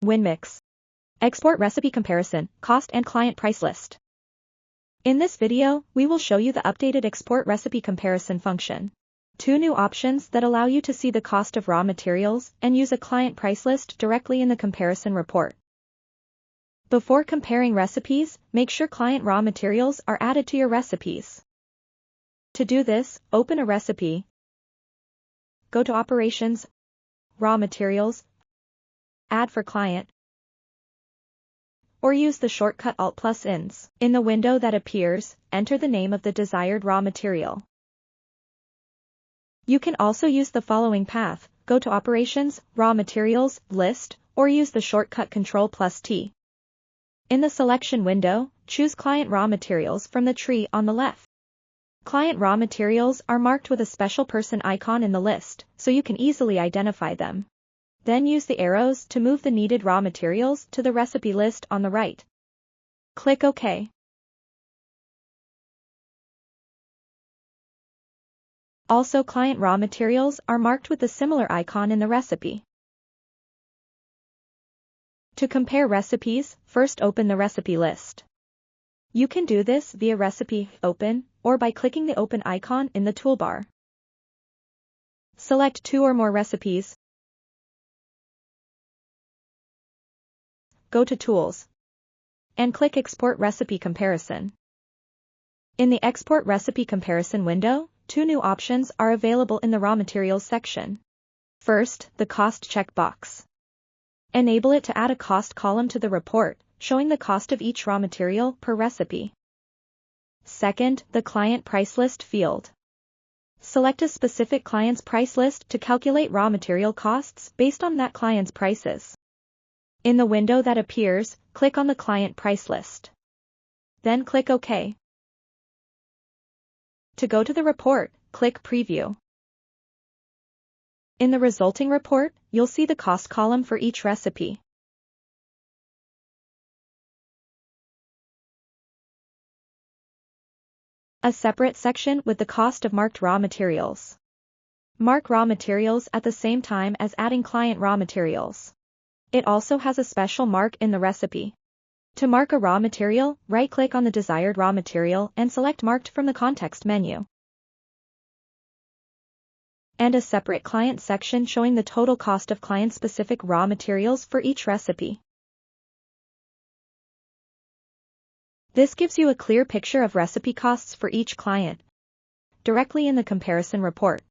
WinMix. Export recipe comparison, cost and client price list. In this video, we will show you the updated export recipe comparison function. Two new options that allow you to see the cost of raw materials and use a client price list directly in the comparison report. Before comparing recipes, make sure client raw materials are added to your recipes. To do this, open a recipe. Go to Operations, Raw Materials, Add for Client, or use the shortcut Alt+Ins. In the window that appears, enter the name of the desired raw material. You can also use the following path: go to Operations, Raw Materials, List, or use the shortcut Ctrl+T. In the selection window, choose Client Raw Materials from the tree on the left. Client raw materials are marked with a special person icon in the list, so you can easily identify them. Then use the arrows to move the needed raw materials to the recipe list on the right. Click OK. Also, client raw materials are marked with a similar icon in the recipe. To compare recipes, first open the recipe list. You can do this via Recipe Open, or by clicking the Open icon in the toolbar. Select two or more recipes. Go to Tools, and click Export Recipe Comparison. In the Export Recipe Comparison window, two new options are available in the Raw Materials section. First, the Cost checkbox. Enable it to add a cost column to the report, showing the cost of each raw material per recipe. Second, the Client Price List field. Select a specific client's price list to calculate raw material costs based on that client's prices. In the window that appears, click on the Client Price List. Then click OK. To go to the report, click Preview. In the resulting report, you'll see the cost column for each recipe. A separate section with the cost of marked raw materials. Mark raw materials at the same time as adding client raw materials. It also has a special mark in the recipe. To mark a raw material, right-click on the desired raw material and select Marked from the context menu. And a separate client section showing the total cost of client-specific raw materials for each recipe. This gives you a clear picture of recipe costs for each client, directly in the comparison report.